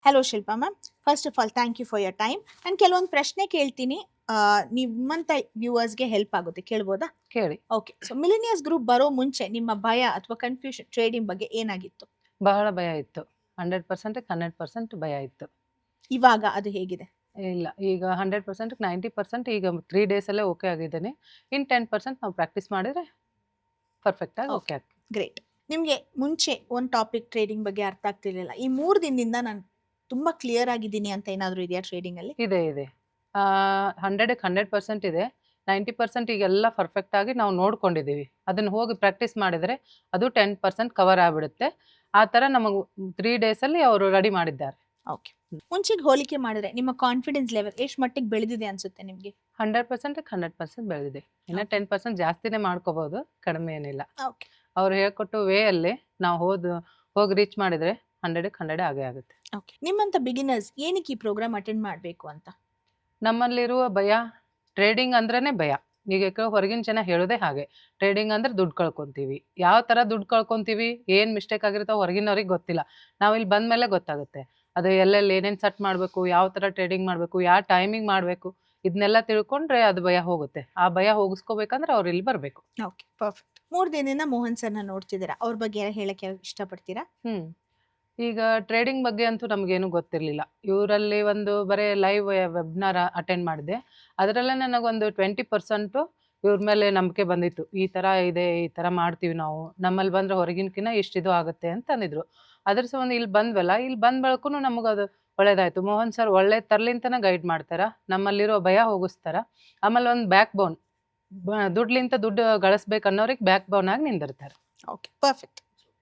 Hello Shilpa ma'am, first of all thank you for your time. ನಾನು ಕೆಲವೊಂದು ಪ್ರಶ್ನೆ ಕೇಳ್ತೀನಿ, ನಿಮ್ಮಂತ ವ್ಯೂವರ್ಸ್ಗೆ ಹೆಲ್ಪ್ ಆಗುತ್ತೆ, ಕೇಳ್ಬೋದಾ? ಕೇಳಿ. ಓಕೆ, ಸೊ ಮಿಲಿನಿಯರ್ಸ್ ಗ್ರೂಪ್ ಬರೋ ಮುಂಚೆ ನಿಮ್ಮ ಭಯ ಅಥವಾ ಕನ್ಫ್ಯೂಷನ್ ಟ್ರೇಡಿಂಗ್ ಬಗ್ಗೆ ಏನಾಗಿತ್ತು? ಬಹಳ ಭಯ ಇತ್ತು. 100% 100% ಭಯ ಇತ್ತು. ಇವಾಗ ಅದು ಹೇಗಿದೆ? ಇಲ್ಲ, ಈಗ 100% 90% ಈಗ 3 ಡೇಸಲ್ಲೇ ಓಕೆ ಆಗಿದ್ದೇನೆ. ಇನ್ 10% ನಾವು ಪ್ರಾಕ್ಟೀಸ್ ಮಾಡಿದ್ರೆ ಪರ್ಫೆಕ್ಟ್ ಆಗಿ ಓಕೆ ಆಗ್ತದೆ. ಗ್ರೇಟ್. ನಿಮಗೆ ಮುಂಚೆ ಒಂದು ಟಾಪಿಕ್ ಟ್ರೇಡಿಂಗ್ ಬಗ್ಗೆ ಅರ್ಥ ಆಗ್ತಿರ್ಲಿಲ್ಲ, ಈ 3 ದಿನದಿಂದ ನಾನು ತುಂಬಾ ಕ್ಲಿಯರ್ ಆಗಿದ್ದೀನಿ ಅಂತ ಏನಾದರೂ ಇದೆಯಾ ಟ್ರೇಡಿಂಗ್ ಅಲ್ಲಿ? ಇದೆ ಇದೆ 100ಕ್ಕೆ 100% ಇದೆ. 90% ಈಗೆಲ್ಲ ಪರ್ಫೆಕ್ಟ್ ಆಗಿ ನಾವು ನೋಡ್ಕೊಂಡಿದ್ದೀವಿ. ಅದನ್ನ ಹೋಗಿ ಪ್ರಾಕ್ಟೀಸ್ ಮಾಡಿದರೆ ಅದು 10% ಕವರ್ ಆಗಿಬಿಡುತ್ತೆ. ಆ ಥರ ನಮಗೆ 3 ಡೇಸಲ್ಲಿ ಅವರು ರೆಡಿ ಮಾಡಿದ್ದಾರೆ. ಓಕೆ, ಮುಂಚೆಗೆ ಹೋಲಿಕೆ ಮಾಡಿದ್ರೆ ನಿಮ್ಮ ಕಾನ್ಫಿಡೆನ್ಸ್ ಲೆವೆಲ್ ಎಷ್ಟು ಮಟ್ಟಿಗೆ ಬೆಳೆದಿದೆ ಅನ್ಸುತ್ತೆ ನಿಮಗೆ? 100% 100% ಬೆಳೆದಿದೆ. ಇನ್ನು 10% ಜಾಸ್ತಿನೇ ಮಾಡ್ಕೋಬಹುದು, ಕಡಿಮೆ ಏನಿಲ್ಲ. ಓಕೆ, ಅವ್ರು ಹೇಳ್ಕೊಟ್ಟು ವೇ ಅಲ್ಲಿ ನಾವು ಹೋಗಿ ರೀಚ್ ಮಾಡಿದ್ರೆ 100ಕ್ಕೆ 100 ಆಗೇ ಆಗುತ್ತೆ. ಓಕೆ. ನಿಮ್ಮಂತ ಬಿಗಿನರ್ಸ್ ಏನಕ್ಕೆ ಈ ಪ್ರೋಗ್ರಾಮ್ ಅಟೆಂಡ್ ಮಾಡಬೇಕು ಅಂತ? ನಮ್ಮಲ್ಲಿರುವ ಭಯ, ಟ್ರೇಡಿಂಗ್ ಅಂದ್ರೇನೆ ಭಯ. ಈಗ ಹೊರಗಿನ ಜನ ಹೇಳೋದೇ ಹಾಗೆ, ಟ್ರೇಡಿಂಗ್ ಅಂದ್ರೆ ದುಡ್ಡು ಕಳ್ಕೊಂತೀವಿ. ಯಾವ ಥರ ದುಡ್ಡು ಕಳ್ಕೊಂತೀವಿ, ಏನು ಮಿಸ್ಟೇಕ್ ಆಗಿರ್ತಾವೆ ಹೊರಗಿನವ್ರಿಗೆ ಗೊತ್ತಿಲ್ಲ. ನಾವು ಇಲ್ಲಿ ಬಂದಮೇಲೆ ಗೊತ್ತಾಗುತ್ತೆ ಅದು ಎಲ್ಲೆಲ್ಲಿ ಏನೇನು ಸೆಟ್ ಮಾಡಬೇಕು, ಯಾವ ಥರ ಟ್ರೇಡಿಂಗ್ ಮಾಡಬೇಕು, ಯಾವ ಟೈಮಿಂಗ್ ಮಾಡಬೇಕು, ಇದನ್ನೆಲ್ಲ ತಿಳ್ಕೊಂಡ್ರೆ ಅದು ಭಯ ಹೋಗುತ್ತೆ. ಆ ಭಯ ಹೋಗಿಸ್ಕೋಬೇಕಂದ್ರೆ ಅವ್ರು ಇಲ್ಲಿ ಬರಬೇಕು. Okay, perfect. 3 ದಿನದಿಂದ ಮೋಹನ್ ಸರ್ನ ನೋಡ್ತಿದ್ದೀರಾ, ಅವ್ರ ಬಗ್ಗೆ ಹೇಳಕ್ಕೆ ಇಷ್ಟಪಡ್ತೀರಾ? ಈಗ ಟ್ರೇಡಿಂಗ್ ಬಗ್ಗೆ ಅಂತೂ ನಮಗೇನು ಗೊತ್ತಿರಲಿಲ್ಲ. ಇವರಲ್ಲಿ ಒಂದು ಬರೀ ಲೈವ್ ವೆಬ್ನಾರ್ ಅಟೆಂಡ್ ಮಾಡಿದೆ. ಅದರಲ್ಲೇ ನನಗೊಂದು 20% ಇವ್ರ ಮೇಲೆ ನಂಬಿಕೆ ಬಂದಿತ್ತು. ಈ ಥರ ಇದೆ, ಈ ಥರ ಮಾಡ್ತೀವಿ ನಾವು, ನಮ್ಮಲ್ಲಿ ಬಂದರೆ ಹೊರಗಿನಕಿನ್ನ ಇಷ್ಟಿದು ಆಗುತ್ತೆ ಅಂತ ಅಂದಿದ್ರು. ಅದ್ರ ಸಂಬಂಧ ಇಲ್ಲಿ ಬಂದ್ವಲ್ಲ, ಇಲ್ಲಿ ಬಂದ ಬಳಕು ನಮಗದು ಒಳ್ಳೇದಾಯ್ತು. ಮೋಹನ್ ಸರ್ ಒಳ್ಳೆ ತರ್ಲಿಂತನ ಗೈಡ್ ಮಾಡ್ತಾರ, ನಮ್ಮಲ್ಲಿರೋ ಭಯ ಹೋಗಿಸ್ತಾರ. ಆಮೇಲೆ ಒಂದು ಬ್ಯಾಕ್ ಬೋನ್, ದುಡ್ಲಿಂತ ದುಡ್ಡು ಗಳಿಸ್ಬೇಕು ಅನ್ನೋರಿಗೆ ಬ್ಯಾಕ್ ಬೋನ್ ಆಗಿ ನಿಂದಿರ್ತಾರೆ. Okay, perfect.